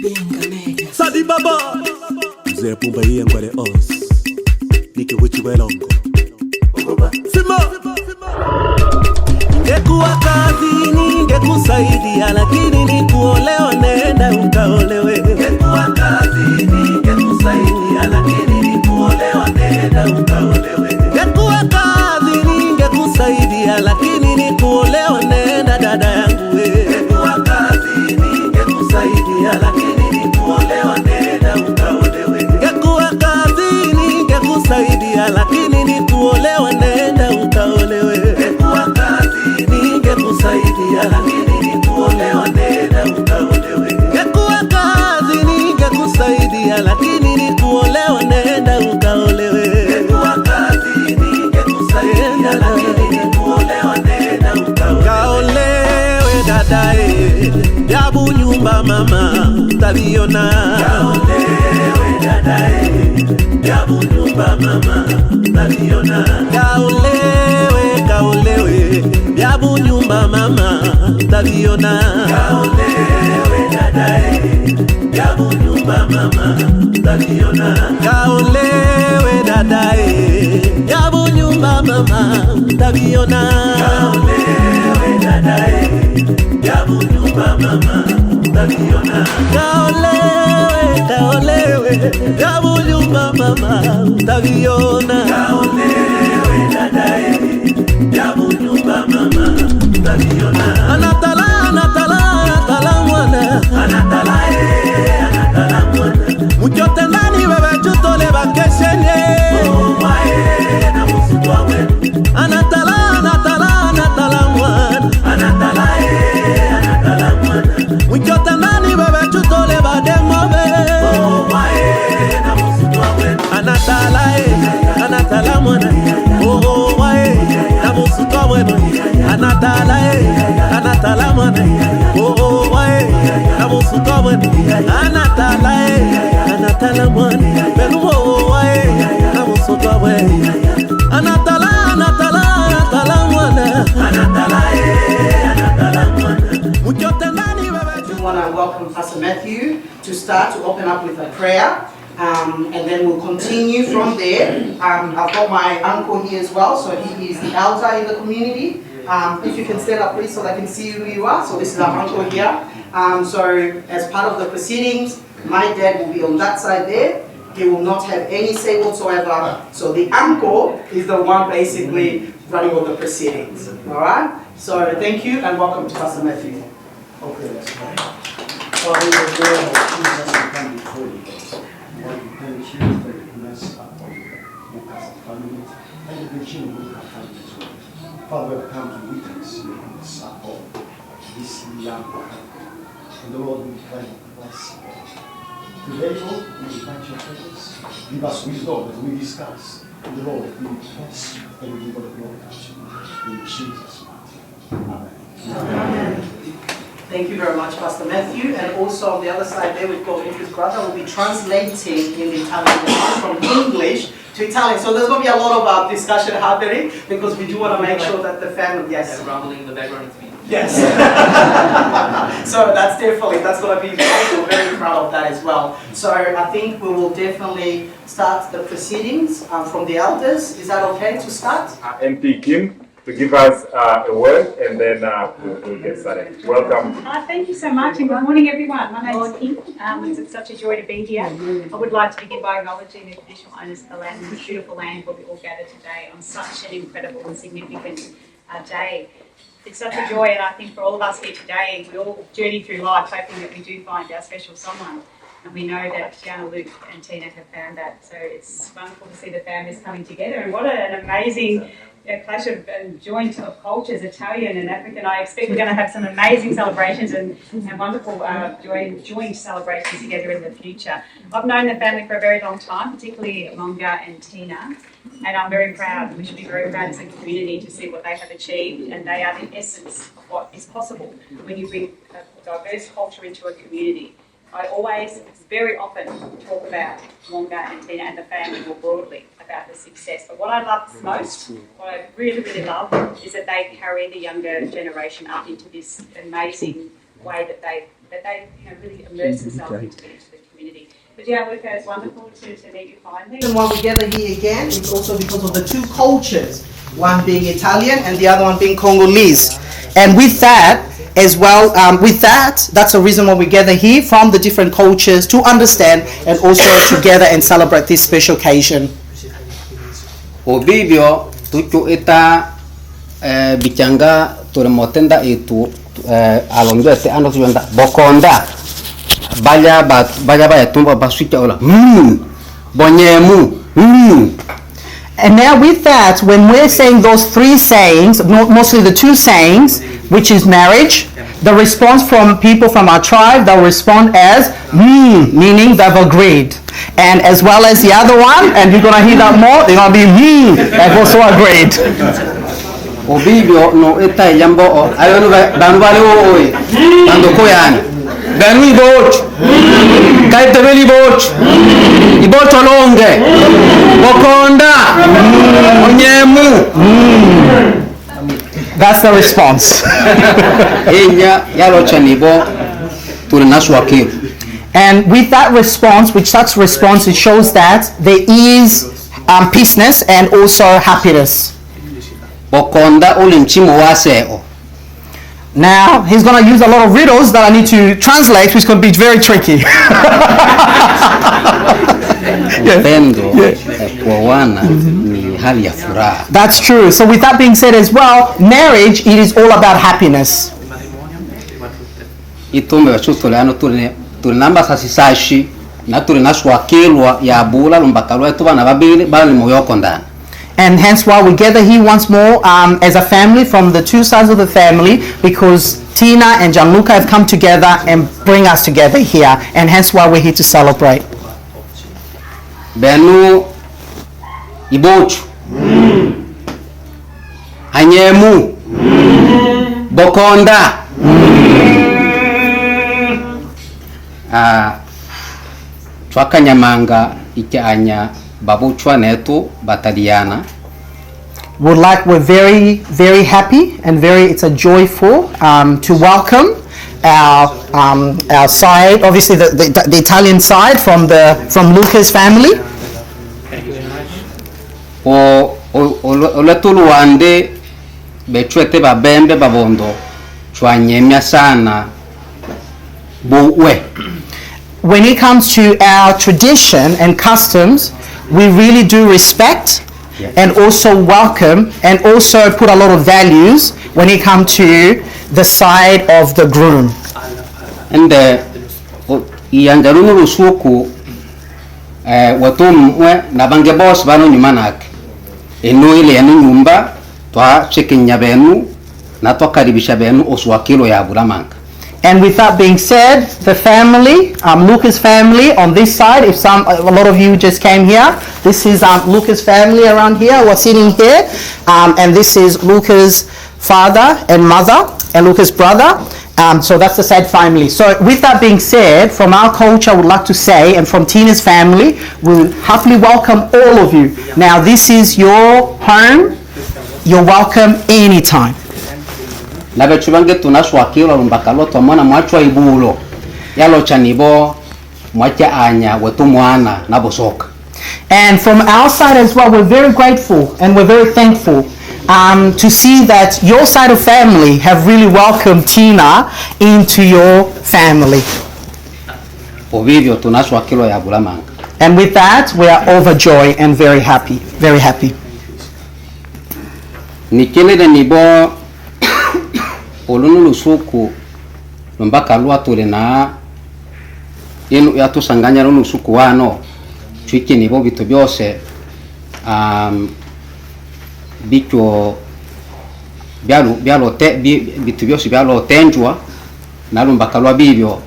Sadi Baba Mzee Pumba hii ngwale os Nike wichi welongo Sima Ingekuwa kazi ningekusaidia, lakini nikuoleo nenda ukaolewe. Ingekuwa kazi ningekusaidia, lakini nikuoleo nenda ukaolewe. Ingekuwa kazi ningekusaidia, lakini nikuoleo nenda dada yangu we. Ingekuwa kazi ningekusaidia, lakini nikuoleo nenda ukaolewe. Ingekuwa kazi ningekusaidia, lakini nikuoleo nenda ukaolewe. Ingekuwa kazi ningekusaidia, lakini nikuoleo nenda ukaolewe. Ingekuwa kazi ningekusaidia, lakini nikuoleo nenda ukaolewe. Ingekuwa kazi ningekusaidia, lakini nikuoleo nenda ukaolewe. Kaolewe dadae, yabu nyumba mama utaviona. Kaolewe dadae, yabu nyumba mama utaviona. Kaolewe, kaolewe, yabu nyumba mama utaviona. Kaolewe dadae, yabu nyumba mama utaviona. Kaolewe dadae, yabu nyumba mama utaviona. Kaolewe dadae, yabu nyumba mama utaviona. Kaolewe, kaolewe, yabu nyumba mama utaviona. Kaolewe dadae, yabu nyumba mama utaviona. Anatala, anatala, anatala mwana. Anatala anatala mwana. Muchote ndani wewe chutole bakeshenye. Oh wae na musutwa wenu. Anatala, anatala, anatala mwana. Anatala anatala mwana. Muchote ndani wewe chutole bademove. Oh wae na musutwa wenu. Anatala anatala mwana. Oh wae na musutwa wenu. Anatala anatala mwana. Oh wae na musutwa wenu. Anatala anatala mwana. Belu wae na musutwa wenu. Anatala anatala anatala mwana. Anatala anatala mwana. Muchote ndani wewe. I want to welcome Pastor Matthew to start to open up with a prayer. And then we'll continue from there. I've got my uncle here as well, so he is the elder in the community. If you can stand up please so I can see who you are. So this is our uncle here. So as part of the proceedings, my dad will be on that side there. He will not have any say whatsoever. So the uncle is the one basically running all the proceedings. Alright? So thank you and welcome to Pastor Matthew. Okay, let's pray. Father, in the name of Jesus, we come before you. Lord, we thank you for the goodness of you as a family and the vision we have come to do. Father, we have come to witness you in the support this young man. And the Lord, we pray for us. Today, Lord, we invite your presence. Give us wisdom as we discuss. And the Lord, we bless and we give all the glory to you. In Jesus' name. Amen. Amen. Thank you very much, Pastor Matthew. And also on the other side there, we've got his brother who will be translating in the Italian from English to Italian. So there's going to be a lot of discussion happening because we do want to make sure that the family, yes. Rumbling in the background is me. Yes. So that's going to be, we're very proud of that as well. So I think we will definitely start the proceedings from the elders. Is that okay to start? MP Kim to give us a word, and then we'll get started. Welcome. Thank you so much, and good morning, everyone. My name is Kim. It's such a joy to be here. I would like to begin by acknowledging the traditional owners of the land, this beautiful land where we all gather today on such an incredible and significant day. It's such a joy, and I think for all of us here today, we all journey through life hoping that we do find our special someone. And we know that Gianluca and Tina have found that. So it's wonderful to see the families coming together. And what an amazing clash of joint of cultures, Italian and African. I expect we're going to have some amazing celebrations and wonderful joint celebrations together in the future. I've known the family for a very long time, particularly Monga and Tina. And I'm very proud, we should be very proud as a community to see what they have achieved. And they are the essence of what is possible when you bring a diverse culture into a community. I always, very often, talk about Monga and Tina and the family more broadly about the success. But what I love most, what I really, really love, is that they carry the younger generation up into this amazing way that they that they really immerse themselves into the community. But Gianluca, it's wonderful to meet you finally. The reason why we gather here again is also because of the two cultures, one being Italian and the other one being Congolese. And with that, as well, that's the reason why we gather here from the different cultures to understand and also together and celebrate this special occasion. Obibio tutu eta bichanga turemotenda itu alondoete ano tuyonda bokonda baya tumba basucha ola bonyemu And now with that, when we're saying those three sayings, mostly the two sayings, which is marriage, the response from people from our tribe, they'll respond as meaning they've agreed. And as well as the other one, and you're going to hear that more, they're going to be they've also agreed. Obibio no eta yambo ayonu banubale oi ando koyani banu iboch kaite beli boch iboch olonge bokonda onyemu. That's the response. And with that response, with such response, it shows that there is peaceness and also happiness. Now, he's going to use a lot of riddles that I need to translate, which is going to be very tricky. That's true. So with that being said as well, marriage, it is all about happiness. And hence why we gather here once more as a family from the two sides of the family, because Tina and Gianluca have come together and bring us together here, and hence why we're here to celebrate. Benu ibochu anyemu bokonda twakanyamanga ikyanya babuchwa netu bataliana. We're very, very happy and it's a joyful to welcome our side, obviously the Italian side from Luca's family. Oletuluwande bechwete babembe babondo chwanyemya sana buwe. When it comes to our tradition and customs, we really do respect and also welcome and also put a lot of values when it comes to the side of the groom. And iyanjarunu rusuku watumwe na bange boss bano nyumanake eno ile yanu nyumba twa chekenya benu na twakaribisha benu oswakilo ya buramanga. And with that being said, the family, Luca's family on this side, a lot of you just came here, this is Luca's family around here, we're sitting here, and this is Luca's father and mother, and Luca's brother, so that's the side family. So with that being said, from our culture, I would like to say, and from Tina's family, we'll happily welcome all of you. Now this is your home, you're welcome anytime. Na bechubange tunaswakilo lumbakalo tomona mwachwa ibulo yalo chanibo mwacha anya wetu mwana na bosoka. And from our side as well, we're very grateful and we're very thankful to see that your side of family have really welcomed Tina into your family. Ovivyo tunaswakilo ya bulamanga. And with that, we are overjoyed and very happy, very happy. Nikile nibo olunulu suku lumbaka lwa tulina yenu yatusanganya lunu suku wano chwiki nibo bitu byose bitu bitu byose byalotenjwa na lumbaka lwa bibyo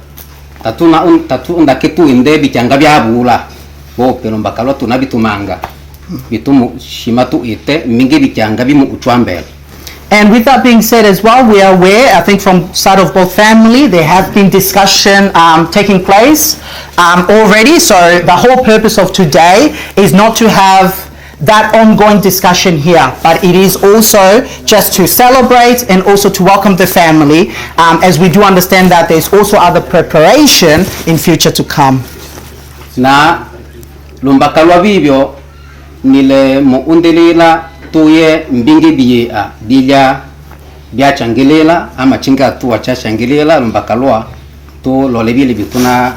tatunda kitu inde bicyanga byabula bope lumbaka lwa tunabitumanga bitumu shimatu ite mingi bicyanga bimu uchwambele. And with that being said as well, we are aware, I think from side of both family, there have been discussion taking place already. So the whole purpose of today is not to have that ongoing discussion here, but it is also just to celebrate and also to welcome the family, as we do understand that there's also other preparation in future to come. Na lumbaka lwa bibyo nile muundelila tuye mbingi biya dilya byachangilela ama chinga tuwa chachangilela lumbaka lwa tu lolebile bituna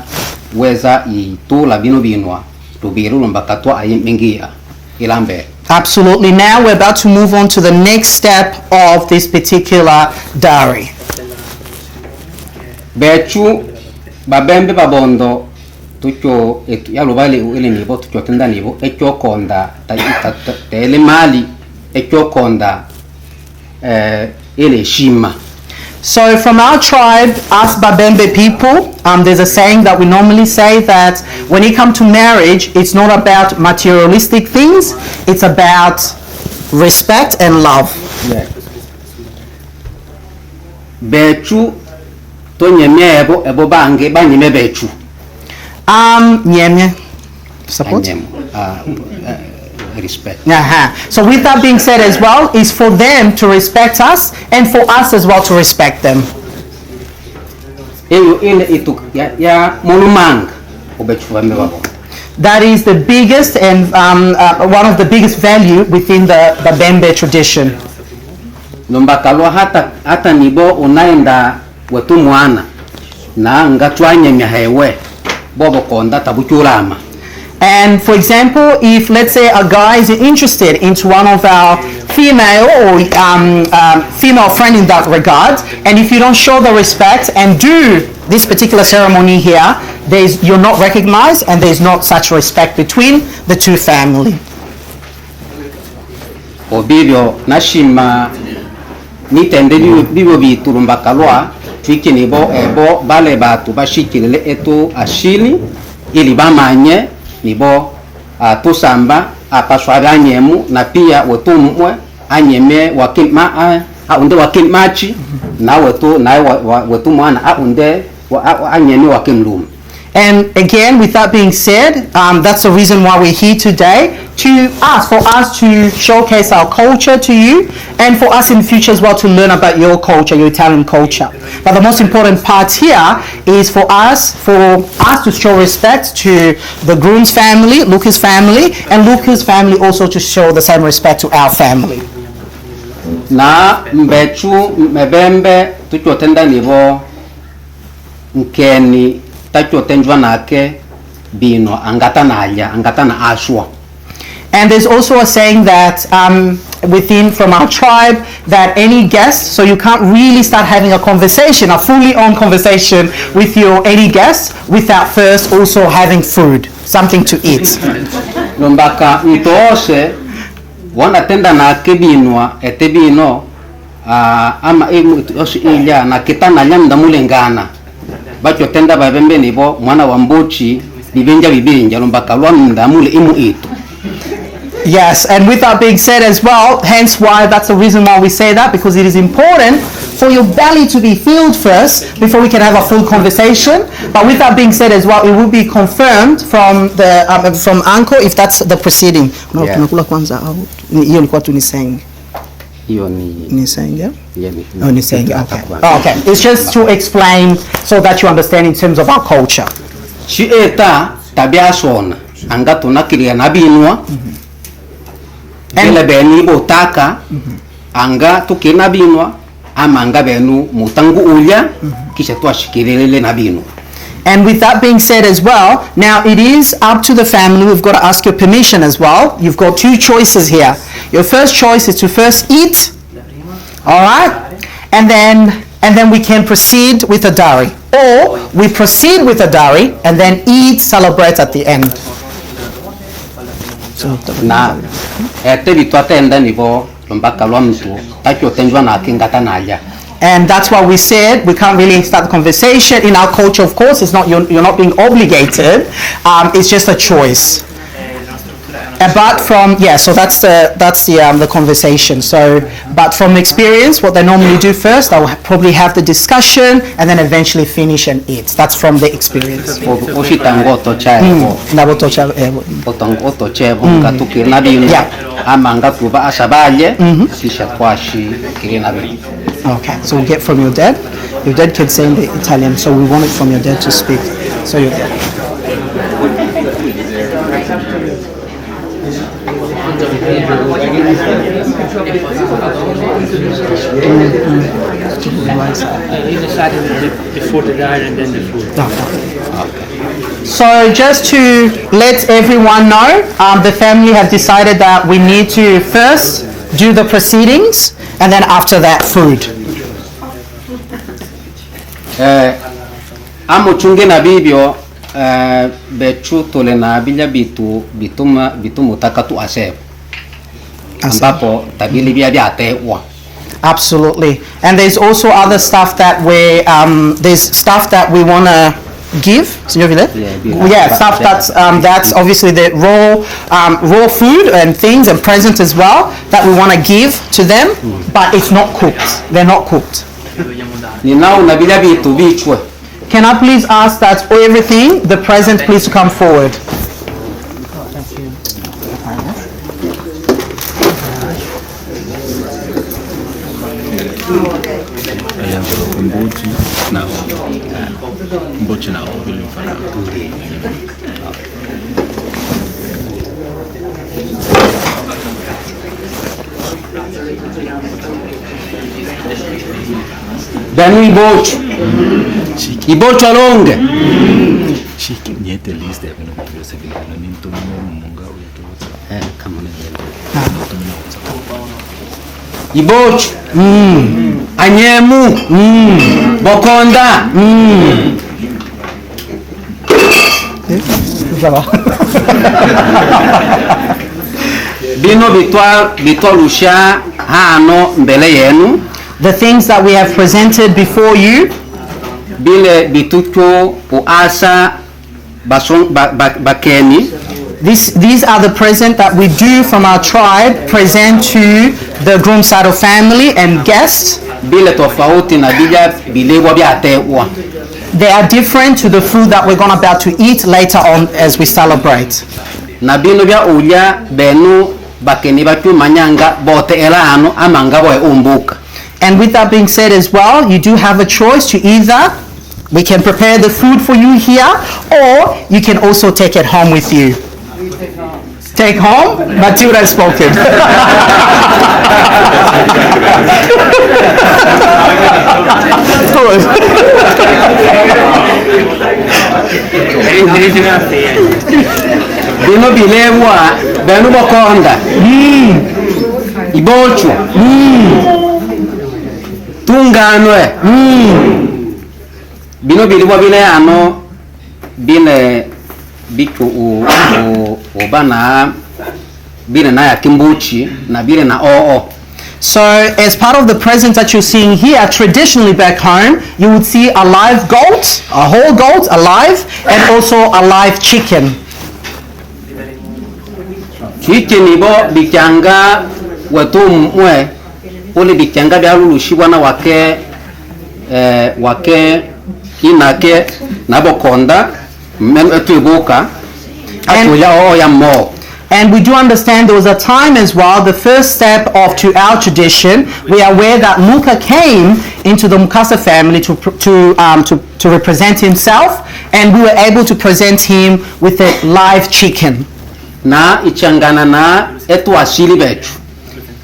weza itu la bino binwa tubiru lumbaka twa ayi mbingia ilambe. Absolutely. Now we're about to move on to the next step of this particular dowry. Bechu babembe babondo tucho yalubali ile nibo tucho tenda nibo echo konda tele mali echo konda ile shima. So from our tribe, us Babembe people, there's a saying that we normally say that when it comes to marriage, it's not about materialistic things, it's about respect and love. Yeah. Bechu to nyemye ebo bange banyeme bechu. Nyemye. Support? Respect. So with that being said as well, is for them to respect us and for us as well to respect them. That is the biggest and one of the biggest value within the Bembe tradition. Lombakalwa hata nibo unaenda wetu mwana na ngatwanye myahewe bobo konda tabuchulama. And for example, if let's say a guy is interested into one of our female or female friend in that regard, and if you don't show the respect and do this particular ceremony here, you're not recognized and there's not such respect between the two family. Obibyo nashima nitende bibyo biturumbakalwa twikinibo ebo bale batu bashikirele etu ashili ili bamanye nibo tusamba apaswa anyemu na pia wetumwe anyeme wakima aunde wakimachi na wetu mwana aunde anyeme wakimlum. And again, with that being said, that's the reason why we're here today, for us to showcase our culture to you, and for us in the future as well to learn about your culture, your Italian culture. But the most important part here is for us to show respect to the groom's family, Luca's family, and Luca's family also to show the same respect to our family. Na mbechu mebembe tuchotenda nivo nkeni tachotenjwa nake bino angatana ashwa. And there's also a saying that from our tribe, that any guest, so you can't really start having a conversation, a fully on conversation with any guest without first also having food, something to eat. Lombaka mtose wanatenda nake binwa etebino ama ilya na kitana nyamda mulengana bacho tenda babembe nibo mwana wa mbochi bibenja bibinja lombaka lwanda mule imu itu. Yes, and with that being said as well, hence why that's the reason why we say that, because it is important for your belly to be filled first before we can have a full conversation. But with that being said as well, it will be confirmed from from Uncle if that's the proceeding. Tunakula kwanza au hiyo ni kwa tu ni saying. Hiyo ni saying, yeah? No, ni saying, okay. Okay, it's just to explain so that you understand in terms of our culture. Chieta tabia sona anga tunakilia nabinwa. Ele beni botaka anga tukina binwa ama anga benu mutangu ulya kisha twashikirele na binu. And with that being said as well, now it is up to the family. We've got to ask your permission as well. You've got two choices here. Your first choice is to first eat, all right, and then we can proceed with a dowry, or we proceed with a dowry and then eat, celebrate at the end. Na ete bitwatenda nibo lombaka lwa mtu tachotenjwa na kingata naja. And that's why we said we can't really start the conversation. In our culture, of course, it's not you're not being obligated. It's just a choice. But so that's the conversation. So, but from experience, what they normally do first, they'll probably have the discussion and then eventually finish and eat. That's from the experience. Okay, so we'll get from your dad. Your dad can say in the Italian, so we want it from your dad to speak. So your dad. He decided before the diet and then the food. So just to let everyone know, the family have decided that we need to first do the proceedings and then after that food. Amuchunge na bibio bechu tole na bilya bitumutaka tu asep ambapo tabili bia byatewa. Absolutely. And there's also other stuff that there's stuff that we want to give. Stuff that's obviously the raw food and things and presents as well that we want to give to them, but it's not cooked. They're not cooked. Can I please ask that everything, the present, please come forward. Thank you. Benu ibocho alonge. Niente liste abbiamo preso il regolamento munga Ibocho anyemu bokonda bino bitwalusha hano mbele yenu. The things that we have presented before you, bile bitucho uasa bakeni. These are the present that we do from our tribe, present to the groom side of family and guests. Bile tofauti na bija bilewa byatewa. They are different to the food that we're about to eat later on as we celebrate. Na bino bya ulya benu bakeni batu manyanga bote elano amanga boy umbuka. And with that being said as well, you do have a choice to either we can prepare the food for you here, or you can also take it home with you. Take home? Matilda has spoken. Bino bilewa benu bokonda. Ibocho. Tunganwe. Bino biliwa bile ano bine biku ubana bine na ya kimbuchi na bine na oo. So as part of the presents that you're seeing here, traditionally back home, you would see a live goat, a whole goat, alive, and also a live chicken. Chicken ibo bichanga wetu mwe ule bichanga bya lulushiwa na wake inake nabokonda etuibuka atuya oya mo. And we do understand there was a time as well, the first step to our tradition, we are aware that Luca came into the Mukasa family to represent himself, and we were able to present him with a live chicken. Na ichangana na etu asili betu.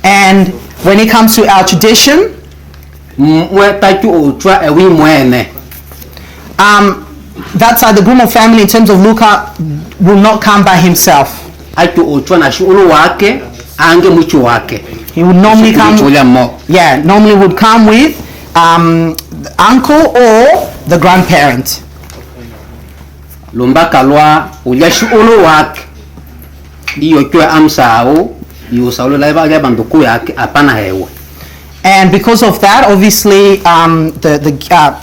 And when it comes to our tradition, that side, the Grumo family in terms of Luca will not come by himself. He would normally come. Normally would come with the uncle or the grandparent. And because of that, obviously, in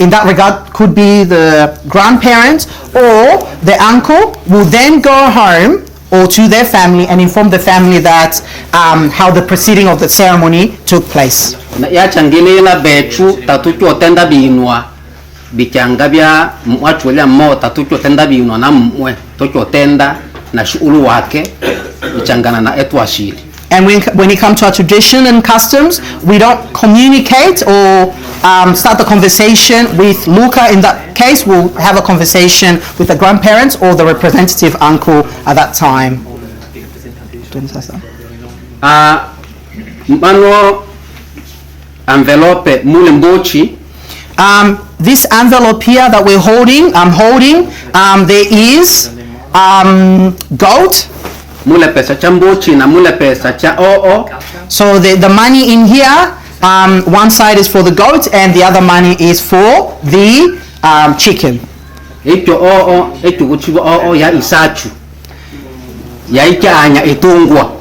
that regard, could be the grandparents or the uncle will then go home or to their family and inform the family that how the proceeding of the ceremony took place. Na yachangilila bechu tatucho tenda binwa bichanga bya mwachulya mo tatucho tenda binwa na mwe tocho tenda na shughuli wake bichangana na etwashili. And when it comes to our tradition and customs, we don't communicate or start the conversation with Luca. In that case, we'll have a conversation with the grandparents or the representative uncle at that time. Mano envelope mule mbochi. This envelope here that we're holding, there is goat. Mule pesa cha mbochi na mule pesa cha oo. So the money in here, one side is for the goat and the other money is for the chicken. Echo oo, echo kuchiba oo ya isachu. Ya anya etongwa.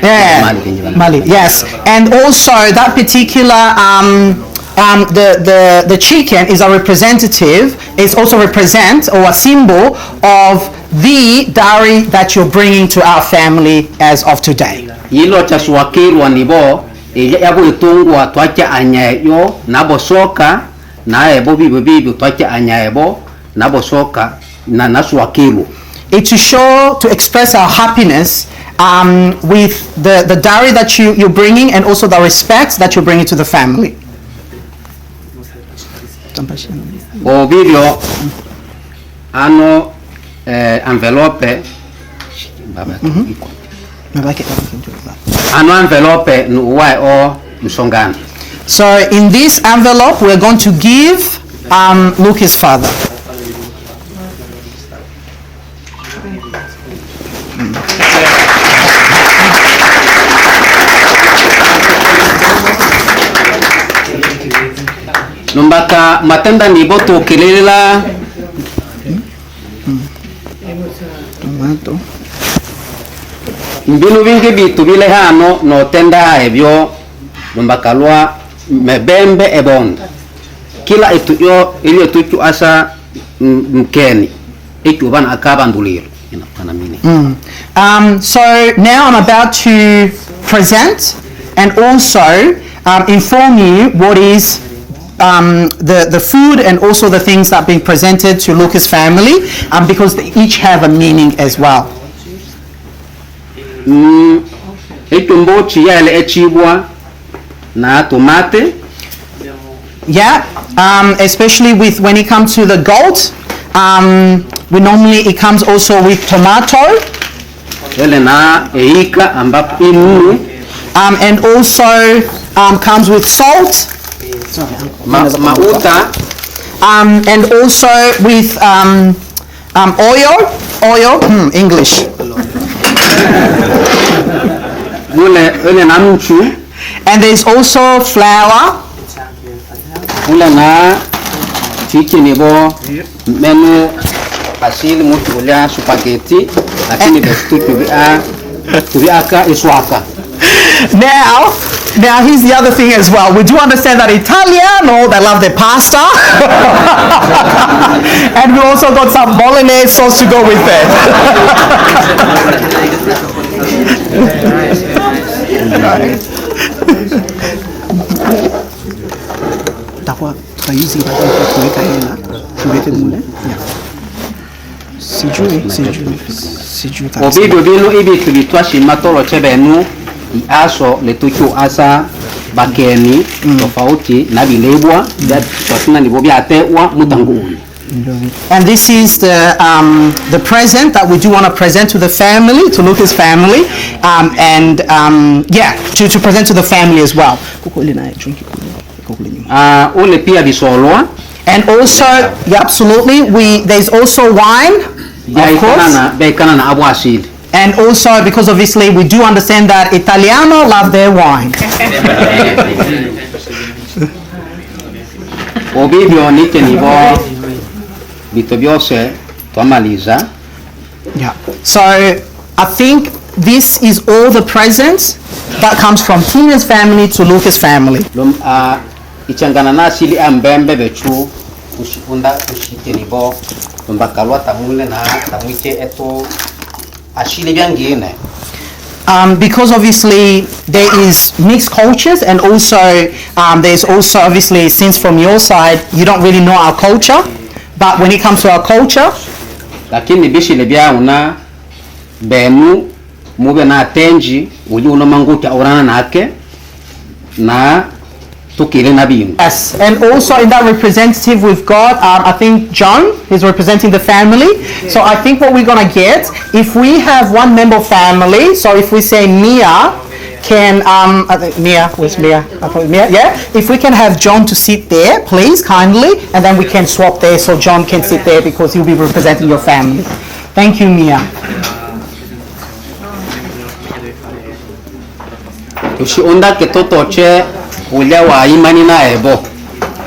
Yeah, Mali, yes. And also that particular the chicken is a representative, is also represent or a symbol of the dowry that you're bringing to our family as of today. Yilo cha swakirwa nibo yabo itungwa twacha anyayo nabo soka na ebo bibi twacha anyayo nabo soka na naswakiru. It's to show, to express our happiness with the dowry that you're bringing and also the respect that you're bringing to the family. O video ano envelope ano envelope nuwai o msongana. So in this envelope we're going to give Luca's father. Numbaka matenda nibo tokelela mbinu vingi bitu bile hano no tenda ebyo numbaka lwa mebembe ebonda kila etu yo ili etu asa mkeni etu bana akaba nduliro inapana mini. So now I'm about to present and also inform you what is the food and also the things that are being presented to Luca's family, because they each have a meaning as well. Etumbochi yale echibwa na tomate. Yeah, especially with when it comes to the goat, we normally it comes also with tomato. Ele na eika ambapo inu. And also comes with salt. Mauta. And also with oil, English. And there's also flour. Chicken menu asili mtu ulia spaghetti lakini bestu tubiaka iswaka. Now here's the other thing as well. We do understand that Italiano, they love their pasta. And we also got some bolognese sauce to go with it. Obibyo bino ibitu bitwashima tolo chebenu aso letuchu asa bakeni tofauti na bilebwa twasina nibo byatewa mutangu. And this is the present that we do want to present to the family, to Luca's family, and to present to the family as well. Ule pia bisolwa. And also, yeah, absolutely, there's also wine, of course. And also, because obviously we do understand that Italiano love their wine. Obibyo nike nibo bitobyose twamaliza. Yeah. So I think this is all the presents that comes from Tina's family to Luca's family. Ichangana na asili ambembe bechu ushikunda ushike nibo Lumbakalwa tamule na tamuike eto ashili byangine. Because obviously there is mixed cultures, and also there's also obviously, since from your side you don't really know our culture, but when it comes to our culture, lakini bishile bya una benu mube na tenji uli uno manguti aurana nake na tukile na bingu. yes, and also in that representative we've got I think John is representing the family. So I think what we're gonna get, if we have one member of family, so if we say Mia can I think Mia, where's Mia? I thought Mia, yeah. If we can have John to sit there, please, kindly, and then we can swap there so John can sit there because he'll be representing your family. Thank you, Mia. Tushiunda ketotoche ulia wa imani na ebo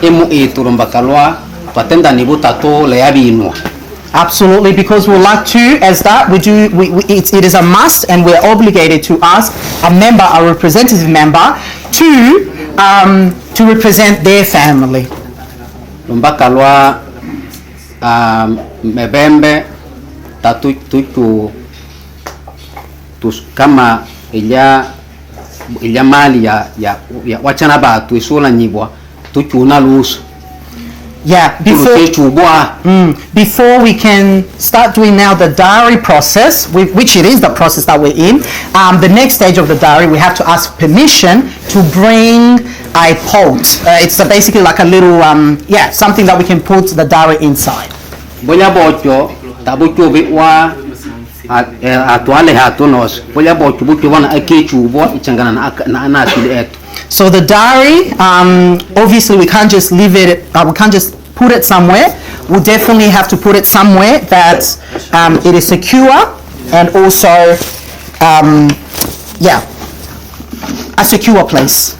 emu iturumbakalwa twatenda nibutato le yabinwa. Absolutely, because we'd like to, as that, it is a must, and we're obligated to ask a member, a representative member, to represent their family. Lumbakalwa mebembe tatu kama ilya mali ya wachana batu isula nyibwa tuchuna lusu. Yeah, before we can start doing now the dowry process, which it is the process that we're in, the next stage of the dowry, we have to ask permission to bring a pot. It's basically like a little, something that we can put the dowry inside. Boya bocho tabucho biwa atwale hatunos boya bocho bucho wana akechubo ichangana na anasili etu. So the dowry, obviously we can't just leave it, we can't just put it somewhere. We'll definitely have to put it somewhere that it is secure, and also, a secure place.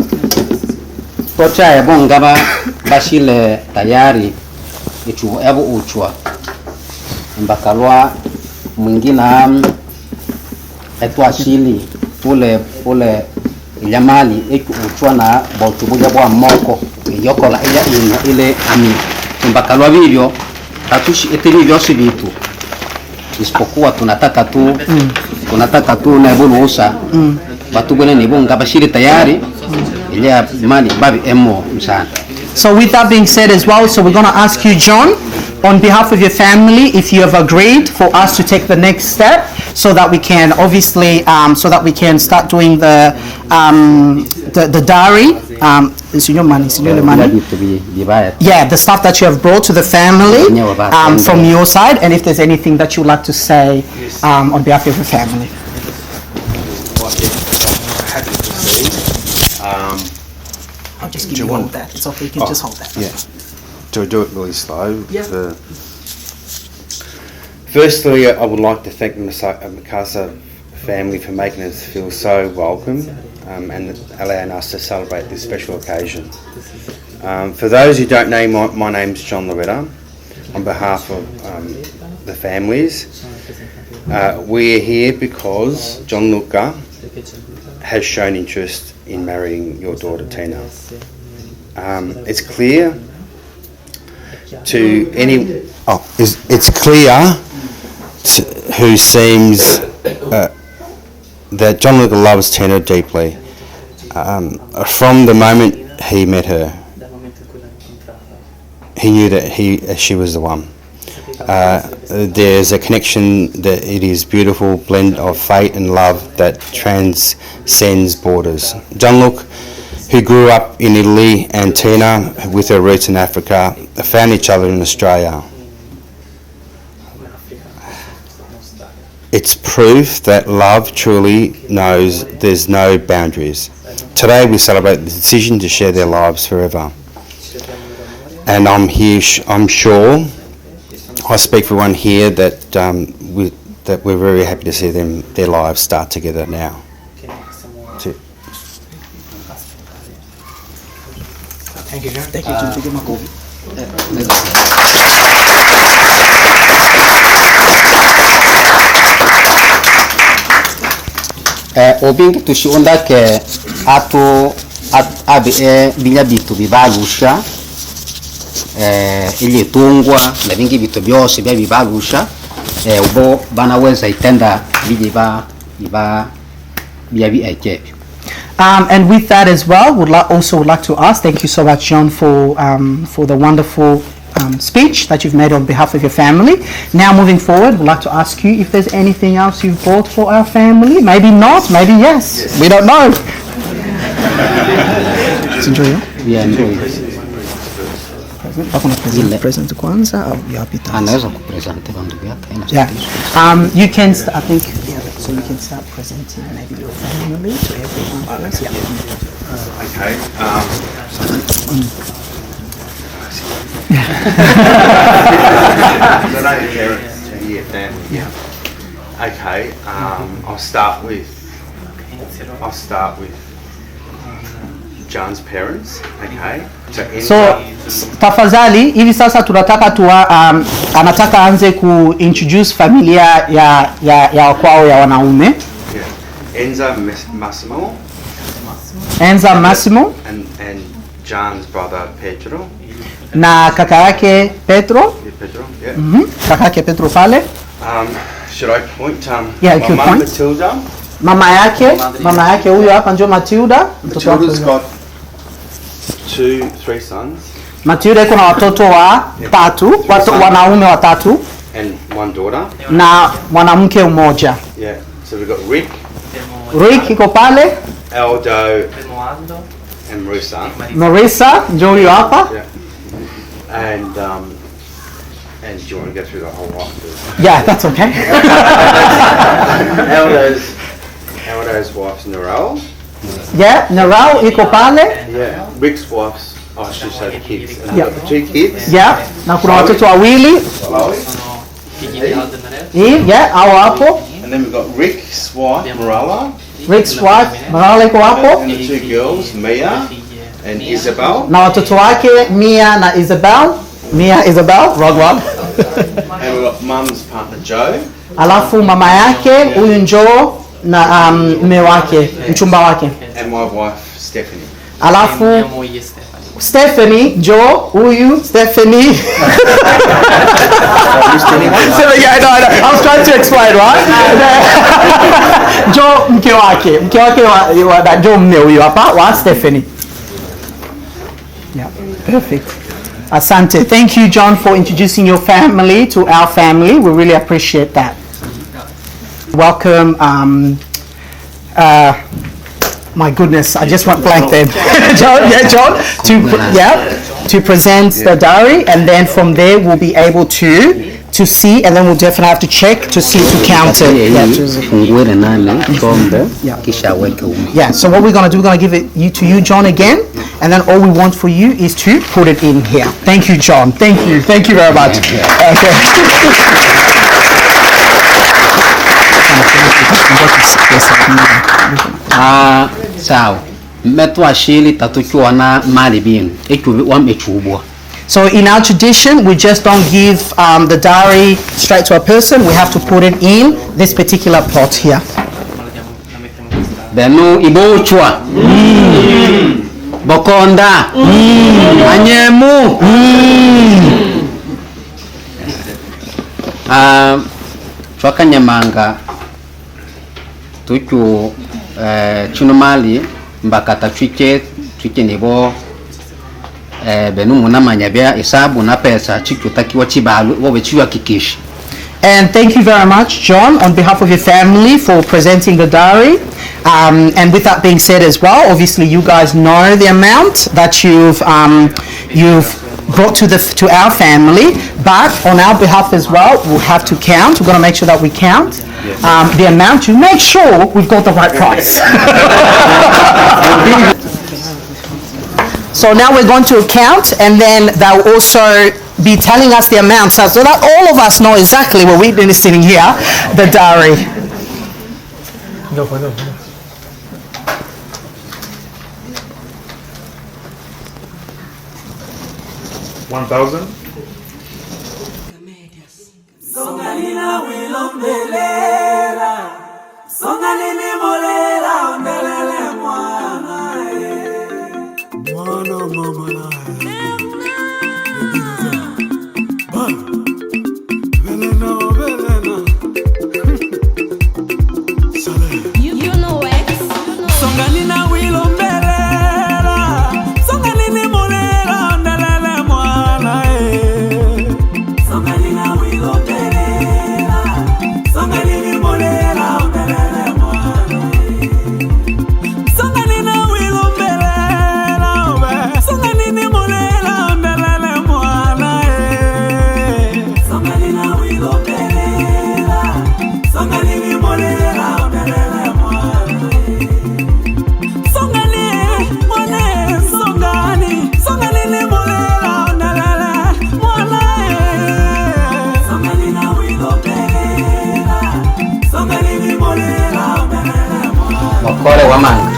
Kocha ya bonga bashile tayari ichu ebo uchwa mbakalwa mwingina etwa shili pule ilamali eku uchwa na botubuja bwa moko yokola ile ami mbakalwa vivyo tatushi etili vyose vitu isipokuwa tunataka tu na buruhusa watu bwana ni bonga bashiri tayari ile mali babi emo msana. So with that being said as well, so we're going to ask you, John, on behalf of your family, if you have agreed for us to take the next step, so that we can obviously, so that we can start doing the dowry. It's your money. Yeah, the stuff that you have brought to the family from your side, and if there's anything that you'd like to say on behalf of your family. I'll just give you hold that. It's okay, you can just hold that. Yeah. Do I do it really slow? Yeah. Firstly, I would like to thank the Mikasa family for making us feel so welcome and allowing us to celebrate this special occasion. For those who don't know, my name's John Loretta. On behalf of the families, we're here because Gianluca has shown interest in marrying your daughter Tina. It's clear to any. It's clear to who seems that Gianluca loves Tina deeply. From the moment he met her, he knew that she was the one. There's a connection that it is beautiful blend of fate and love that transcends borders. Gianluca, who grew up in Italy, and Tina, with her roots in Africa, found each other in Australia. It's proof that love truly knows there's no boundaries. Today we celebrate the decision to share their lives forever. And I'm sure, I speak for everyone here that we're very happy to see their lives start together now. Thank you, John. Thank you, John. Thank you, Marco. Obingi tushionda ke abe binya bitu bibalusha ili tungwa na vingi vitu byose bya bibarusha ubo banaweza itenda bije ba ekebyo. And with that as well, would like to ask, thank you so much, John, for the wonderful speech that you've made on behalf of your family. Now, moving forward, we'd like to ask you if there's anything else you've brought for our family. Maybe not, maybe yes. We don't know. Let's enjoy it. Yeah, enjoy it. Present kwanza au yapita? Anaweza kupresent bandugu yake. Yeah. You can I think so you can start presenting maybe your family to everyone first. Yeah. Okay. So I know your parents to your family. Yeah. Okay. I'll start with John's parents. Okay. So tafadhali hivi sasa tunataka anataka anze kuintroduce familia ya kwao ya wanaume. Yeah. Enza Massimo and John's brother Pedro. Na kaka yake Pedro. Yeah, Pedro. Yeah. Kaka yake Pedro pale. Should I point? Yeah, my mum point. Matilda. Mama yake huyo hapa ndio Matilda. Matilda's got 3 sons. Matilda iko na watoto watatu, wanaume watatu. And 1 daughter. Na mwanamke mmoja. Yeah. So we've got Rick. Rick iko pale. Aldo. And Marissa ndio huyo hapa. Yeah. And do you want to go through the whole lot? Yeah, that's okay. Aldo's wife's Narelle. Yeah, Narelle iko pale. Yeah. Rick's wife's, I should say the kids. And Yeah. we've got 2 kids. Yeah, na kuna watoto wawili. Yeah, hao hapo. And then we've got Rick's wife, Marella. Rick's wife, Marala iko hapo. And the 2 girls, Mia and Isabel. Na watoto wake Mia na Isabel. Wrong one. And we've got Mum's partner Joe. Alafu mama yake huyu njoo na mume wake, mchumba wake. And my wife Stephanie. Alafu Stephanie njoo huyu Stephanie. Yeah, no, I was trying to explain, right? Njoo mke wake wa njoo mume huyu hapa wa Stephanie. Yeah, perfect. Asante. Thank you, John, for introducing your family to our family. We really appreciate that. Welcome. My goodness, I just went blank then. John, to present the dowry, and then from there we'll be able to see, and then we'll definitely have to check to see to count it. Yeah. So what we're gonna do, we're gonna give it to you, John, again, and then all we want for you is to put it in here. Thank you, John. Thank you very much. Okay. Sawa. Metwashili tatukiwana mali binu. Echubwa. So in our tradition, we just don't give the dowry straight to a person. We have to put it in this particular pot here. Benu ibochwa. Bokonda. Anyemu. Chwakanyamanga tuku chunumali mbakata twike nibo benu munamanya bya isabu na pesa chikutakiwa chibalu wobe chiwakikishi. And thank you very much, John, on behalf of your family for presenting the dowry. And with that being said as well, obviously you guys know the amount that you've brought to our family, but on our behalf as well, we'll have to count. We're going to make sure that we count the amount to make sure we've got the right price. So now we're going to count, and then they'll also be telling us the amount so that all of us know exactly what we're sitting here, the dowry. $1,000. Mwana mama na Mokole wa manga.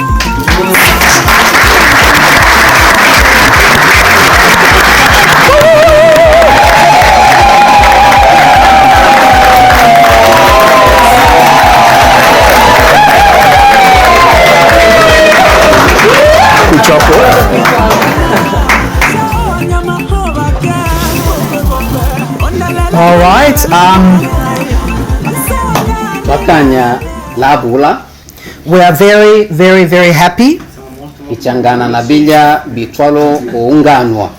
All right. Wakanya labula. We are very, very, very happy. Ichangana na bilya bitwalo ounganwa.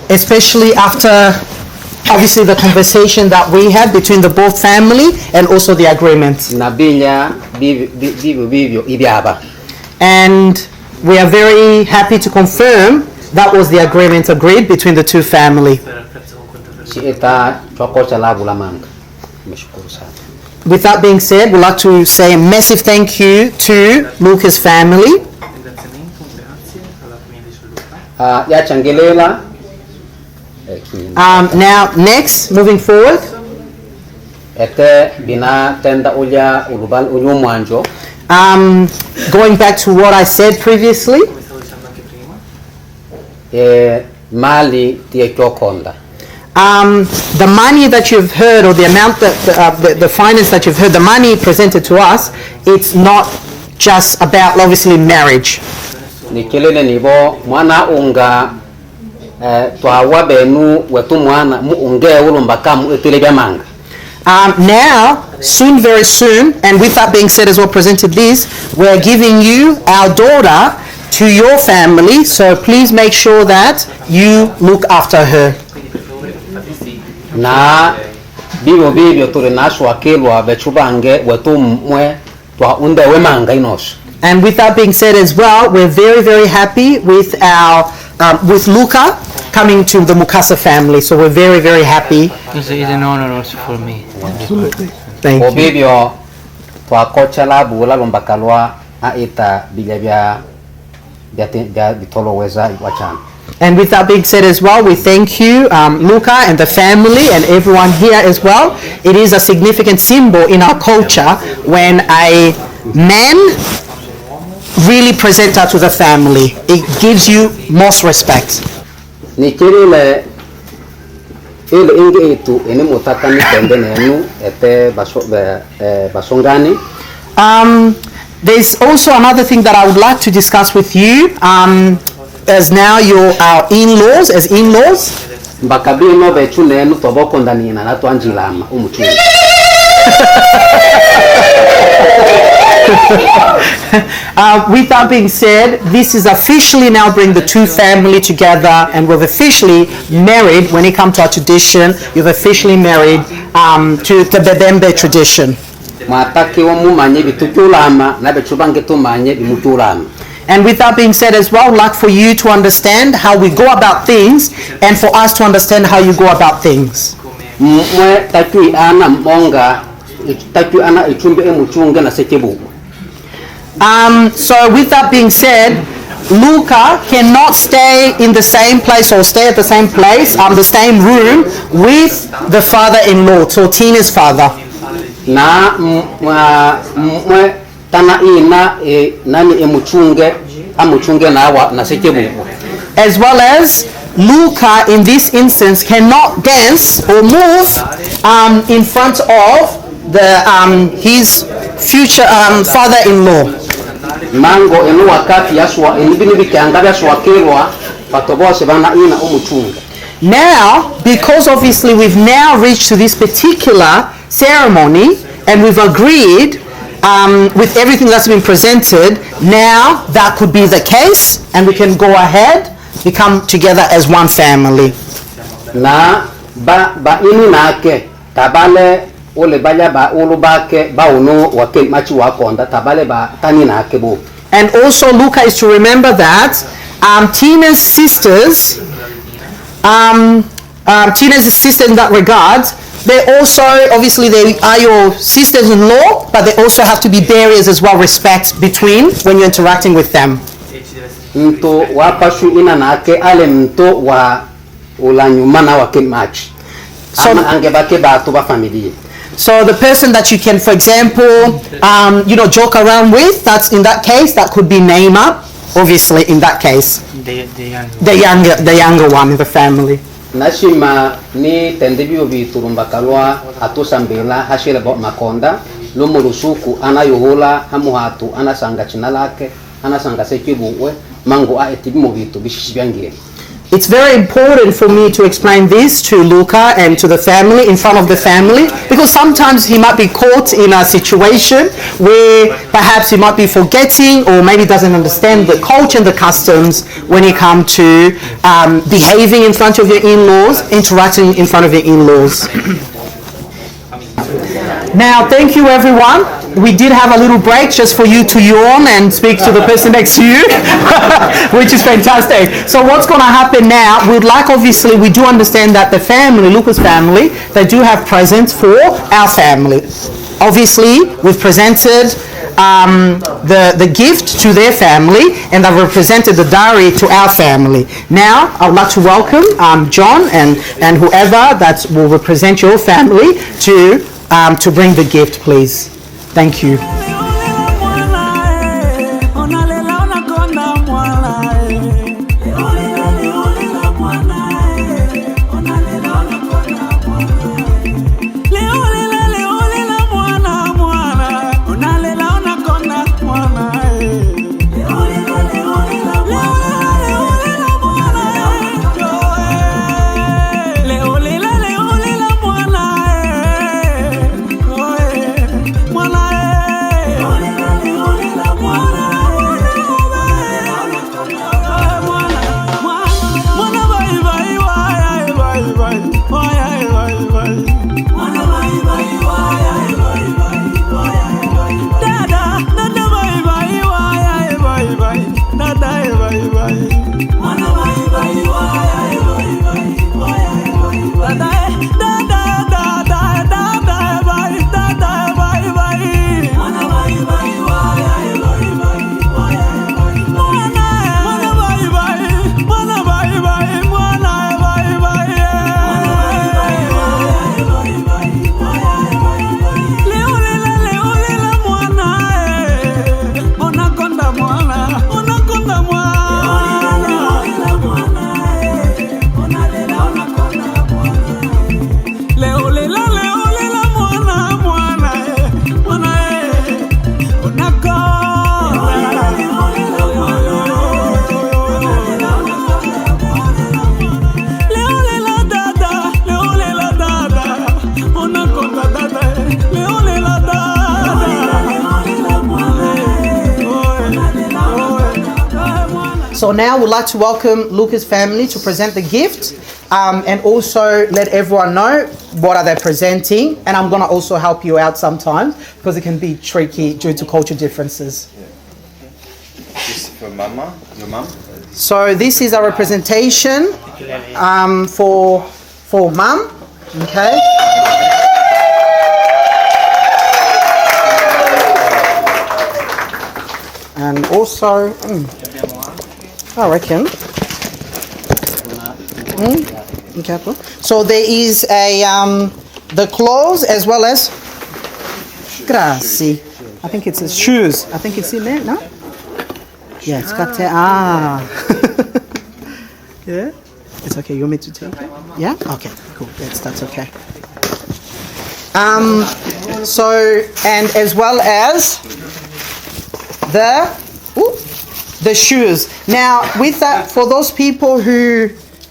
Especially after, obviously, the conversation that we had between the both family and also the agreement. Na bilya bibyo ibyaba. And we are very happy to confirm that was the agreement agreed between the two family. Chieta chokocha labula manga. Meshukuru sana. With that being said, we'd like to say a massive thank you to Luca's family. Now, next, moving forward, going back to what I said previously, the money that you've heard, or the amount that the finance that you've heard, the money presented to us, it's not just about obviously marriage. Now, soon, very soon, and with that being said as well, presented this, we're giving you our daughter to your family, so please make sure that you look after her. Na bibyo tulinashwakelwa bechubange wetumwe twa unde wemanga inosho. And with that being said as well, we're very, very happy with our with Luca coming to the Mukasa family. So we're very, very happy. It's an honor also for me. Absolutely. Thank you. Bibyo twa kocha labula lombakalwa aita bilya bya bitoloweza wachana. And with that being said as well, we thank you, Luca and the family and everyone here as well. It is a significant symbol in our culture when a man really presents us to the family. It gives you most respect. Nikirile ile inge itu ene mutakani tende nenu ete basongani. There's also another thing that I would like to discuss with you. As now you're our in-laws, as in-laws. Mbakabino bechu nenu toboko ndani na natu anjilama umuchungu. With that being said, this is officially now bring the two family together, and we've officially married. When it comes to our tradition, you've officially married to the Bebembe tradition. And with that being said as well, I'd like for you to understand how we go about things, and for us to understand how you go about things. So with that being said, Luca cannot stay in the same place or stay at the same place, the same room with the father-in-law, so Tina's father. As well as Luca in this instance cannot dance or move in front of the his future father-in-law. Mango enu wakati yaswa enibini bikyanga byaswakelwa patobose bana ina umuchunga. Now, because obviously we've now reached to this particular ceremony and we've agreed with everything that's been presented, now that could be the case and we can go ahead, become together as one family. Na ba ini nake tabale ole baya ba ulubake ba uno wake machi wakonda tabale ba tani nake bo. And also, Luca, is to remember that Tina's sisters, Tina's sister in that regard, they also, obviously they are your sisters-in-law, but they also have to be barriers as well, respect between when you're interacting with them. Mto wapashu ina nake ale mto wa ulanyumana wake machi. So, Angebake ba tuba familia. So the person that you can, for example, joke around with, that's in that case, that could be Neymar, obviously in that case. The younger one in the family. Nashima ni tendebio biturumba kalwa atusambila hashile bo makonda lumurusuku anayohola hamuhatu anasanga chinalake anasanga sekibuwe mango a etibimu bitu bishishibyangie. It's very important for me to explain this to Luca and to the family, in front of the family, because sometimes he might be caught in a situation where perhaps he might be forgetting or maybe doesn't understand the culture and the customs when it comes to behaving in front of your in-laws, interacting in front of your in-laws. Now, thank you everyone. We did have a little break just for you to yawn and speak to the person next to you, which is fantastic. So what's going to happen now, obviously, we do understand that the family, Luca's family, they do have presents for our family. Obviously, we've presented the gift to their family and they've represented the dowry to our family. Now, I would like to welcome John and whoever that will represent your family to bring the gift, please. Thank you. So now we'd like to welcome Luca's family to present the gift and also let everyone know what are they presenting. And I'm going to also help you out sometimes because it can be tricky due to culture differences. This is for Mama, your mum. So this is a representation for Mum. Okay. And also, I reckon. Okay. So there is the clothes as well as grazie. I think it's his shoes. I think it's in there, no? Yeah, it's got yeah. It's okay. You want me to take it? Yeah. Okay. Cool. That's okay. So and as well as the shoes. Now, with that, for those people who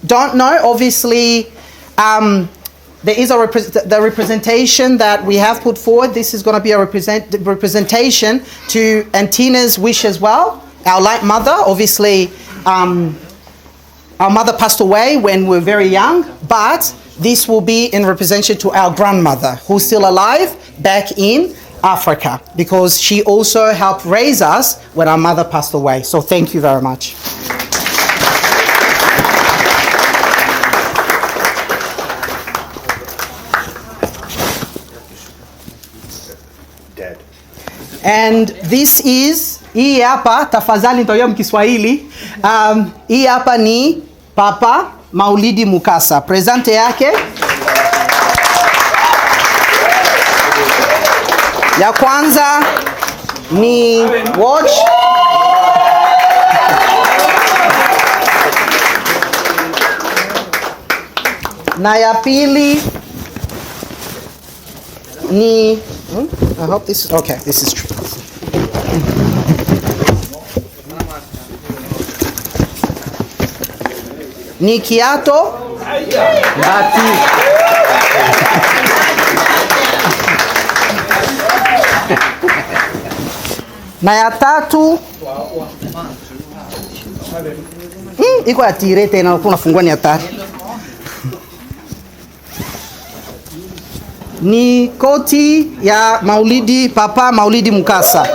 don't know, obviously, there is the representation that we have put forward. This is going to be a representation to Antina's wish as well. Our late mother, obviously, our mother passed away when we were very young, but this will be in representation to our grandmother, who's still alive back in Africa, because she also helped raise us when our mother passed away. So thank you very much. Dad. And this is, hii hapa, tafadhali nitaongea mkiswahili. Hii hapa ni Papa Maulidi Mukasa. Presente yake. Ya kwanza ni watch. Na ya pili ni I hope this is okay. This is true. Ni kiato bati. Na ya tatu iko ya tire tena, unafungua ni hatari. Ni koti ya Maulidi, Papa Maulidi Mukasa.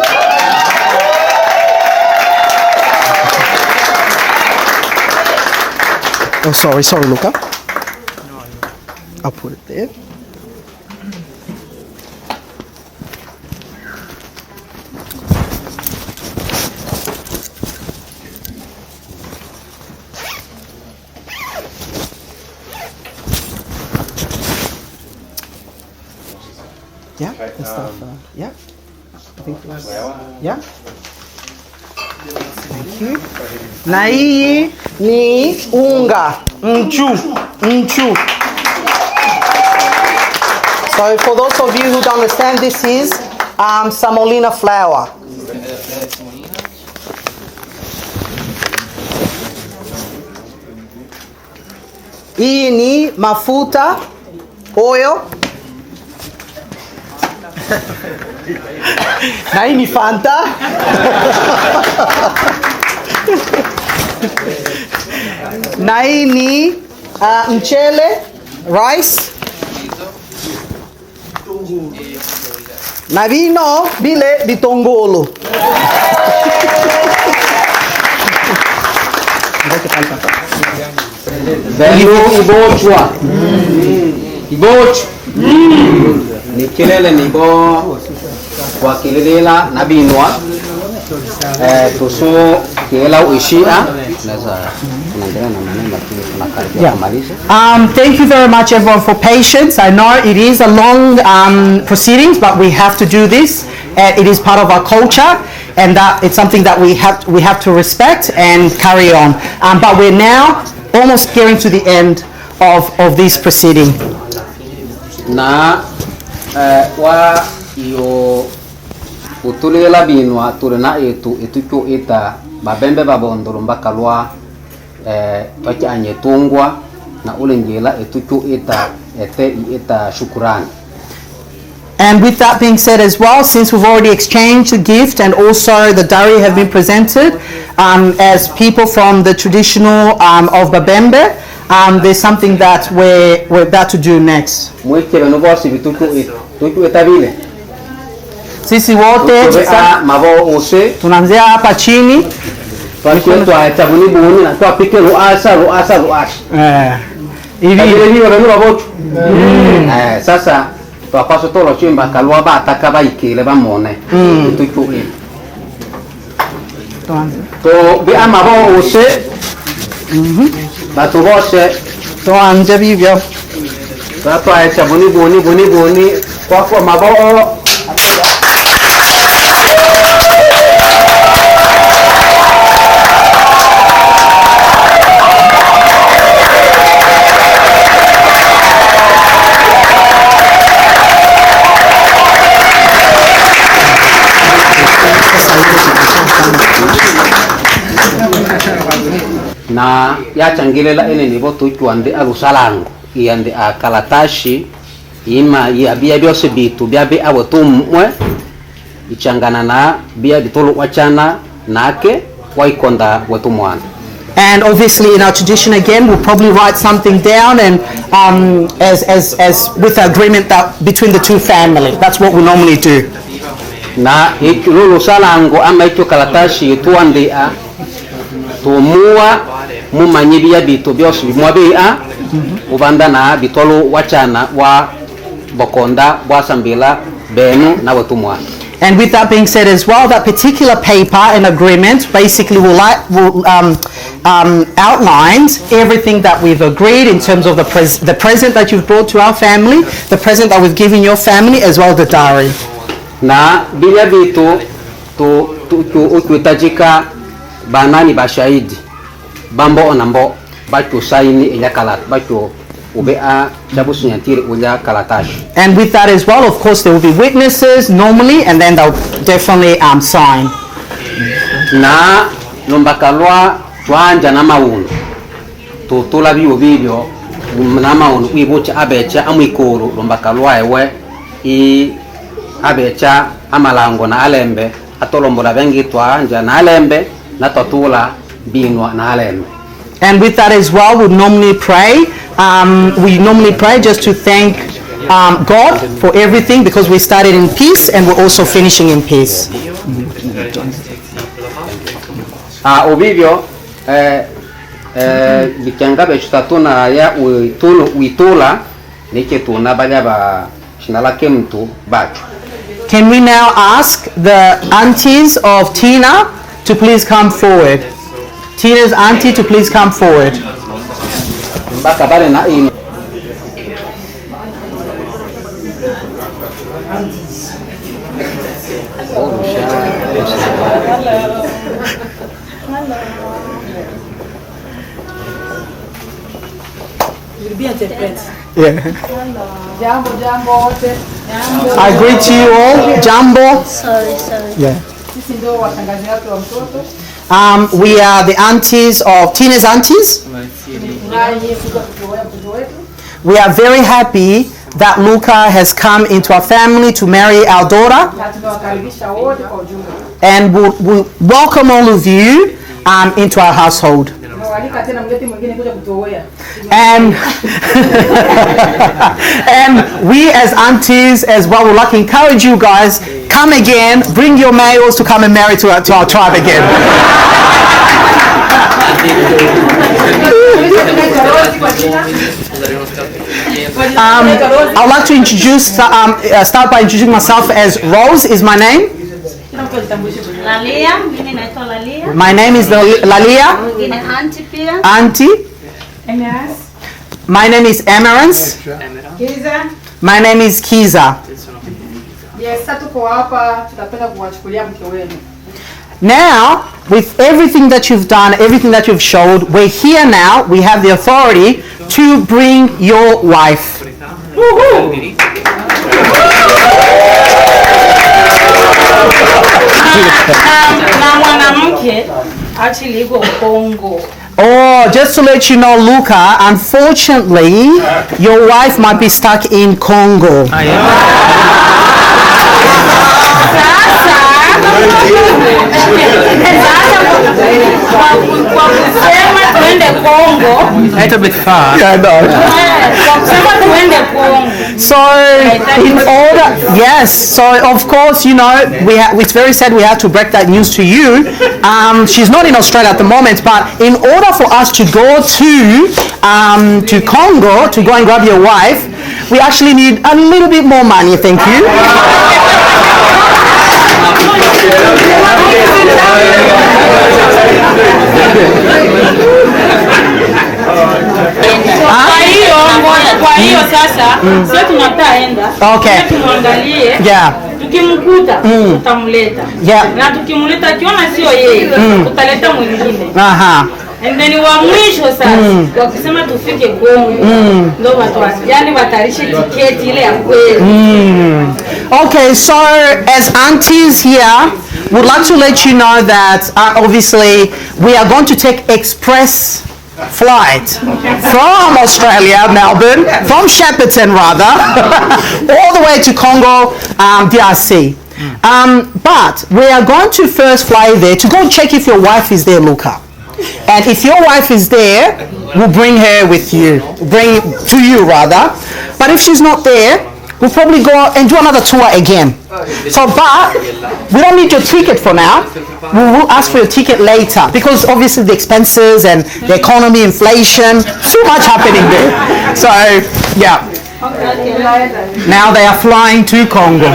Oh, sorry, Luca. I'll put it there. Yeah, the stuff. Yeah, I think that's, yeah. Thank you. Na hii ni unga, mchu. So for those of you who don't understand, this is semolina flour. Hii ni mafuta, oil. Na hii ni Fanta. Na hii ni mchele, rice. Na vino bile bitongolo. Ibochwa. Ni kelele nibo kwa kilelela na binwa tuso kela uishia naweza tunaendelea na maneno lakini tunakaribia kumaliza. Thank you very much everyone for patience. I know it is a long proceedings, but we have to do this. It is part of our culture, and that it's something that we have to respect and carry on. But we're now almost getting to the end of this proceeding. Na wa iyo utulela binwa turena etuko eta babembe babondoro mbakalwa twacha anyetungwa na ulengela etuko eta shukrani. And with that being said as well, since we've already exchanged the gift and also the dowry have been presented as people from the traditional of Babembe, there's something that we're about to do next. Sisi wote tunaanzia hapa chini. Sasa twapaso tolo chimba kalwa bataka baikile bamone to be amabo ose batu bose to anje bibyo twa acha boni kwa mabo. na yachangilela ene nibo tuchwande alusalango iyande akalatashi ima yabia byose bitu byabe abotumwe ichangana na bia bitolo wachana nake waikonda wetumwana. And obviously in our tradition again, we'll probably write something down and as with agreement that between the two families. That's what we normally do. Na ikilulu salango ama icho kalatashi tuandea tumua mumanyibia bitu byose bimwabia ubanda na bitolo wachana wa bokonda bwasambila benu na wetumwana. And with that being said as well, that particular paper and agreement basically outlines everything that we've agreed in terms of the present that you've brought to our family, the present that we've given your family, as well as the dowry. Na bila vitu tuhitajika banani bashahidi bambo onambo bacho saini ila kalat bacho ubea jabu sunyantiri ula kalatashi. And with that as well, of course, there will be witnesses normally, and then they'll definitely sign. Na lombakalwa twanja na maunu tutula biwo bibyo na maunu wibucha abecha amwikuru lombakalwa ewe I abecha amalango na alembe atolombola bengi twanja na alembe na tatula binwa na alembe. And with that as well, we normally pray. We normally pray just to thank God for everything, because we started in peace and we're also finishing in peace. Obivyo bikanga bechutatuna ya uitula nike tuna bale ba shinalake mtu bacho. Can we now ask the aunties of Tina to please come forward? Tina's auntie to please come forward. Mbaka bale na ini. Yeah. I greet you all. Jambo. Sorry. Yeah. We are the aunties of Tina's aunties. We are very happy that Luca has come into our family to marry our daughter. And we welcome all of you into our household. And and we as aunties as well would like to encourage you guys, come again, bring your males to come and marry to our tribe again. I'd like to introduce, start by introducing myself as Rose is my name. My name is Lalia. Auntie. My name is Emerance. My name is Kiza. Now, with everything that you've done, everything that you've showed, we're here now. We have the authority to bring your wife. Oh, just to let you know, Luca, unfortunately, your wife might be stuck in Congo. A little bit far. Yeah, no. So, in order, yes. So, of course, you know, it's very sad we have to break that news to you. She's not in Australia at the moment, but in order for us to go to Congo to go and grab your wife, we actually need a little bit more money. Thank you. Kwa hiyo sasa sisi tunataenda. Okay. Tuangalie. Yeah. Tukimkuta tutamleta. Yeah. Na tukimleta kiona sio yeye, tutaleta mwingine. Aha. And then wa mwisho sasa wakisema tufike Kongo ndio watu yani watarishe tiketi ile ya kweli. Okay, so as aunties here, would like to let you know that obviously we are going to take express flight from Australia, Melbourne, from Shepparton rather, all the way to Congo, DRC. But we are going to first fly there to go and check if your wife is there, Luca. And if your wife is there, we'll bring her with you, bring to you rather. But if she's not there, we'll probably go and do another tour again. So, but we don't need your ticket for now. We will ask for your ticket later because obviously the expenses and the economy, inflation, so much happening there. So, yeah. Now they are flying to Congo.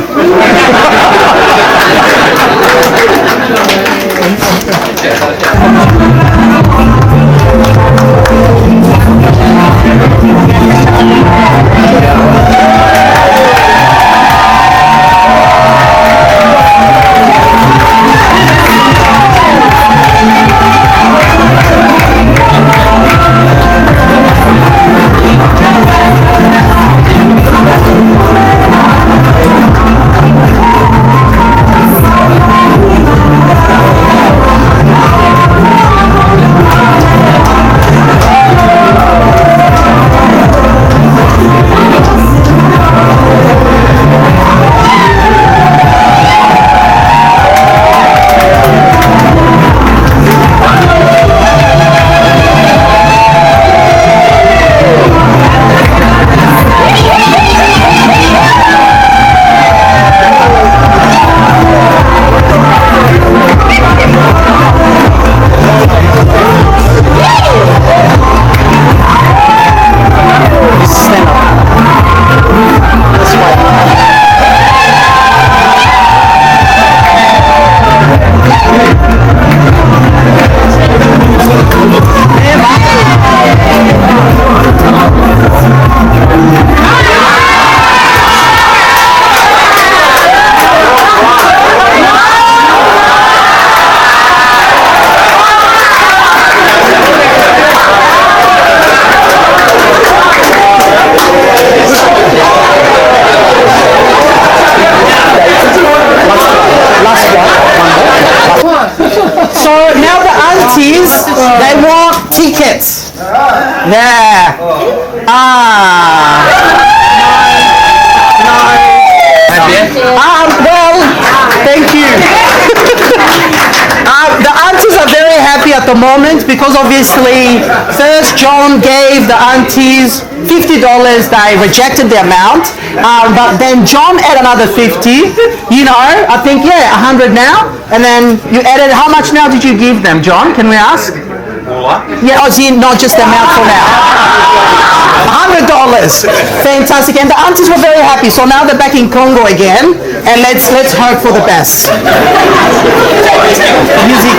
They want tickets. Yeah. Well, thank you. The aunties are very happy at the moment because obviously first John gave the aunties $50. They rejected the amount, but then John added another 50. You know, I think 100 now, and then you added. How much now did you give them, John? Can we ask? Yeah, not just the amount for now. $100. Fantastic, and the aunties were very happy. So now they're back in Congo again, and let's hope for the best. Music.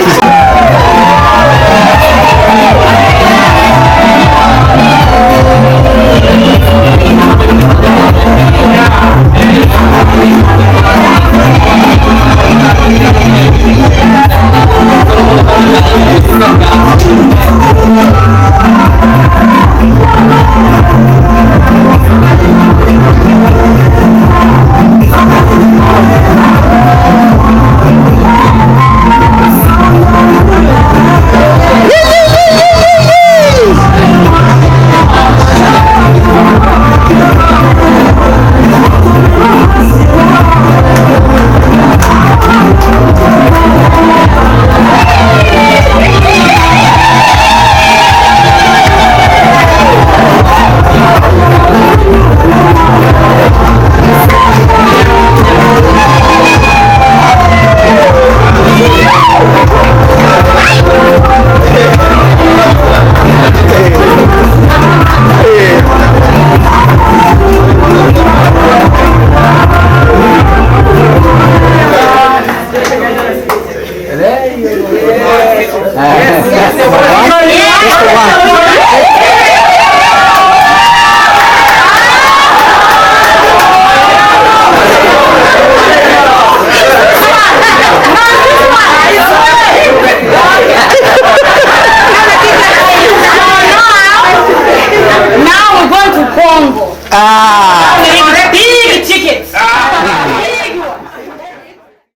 Big tickets.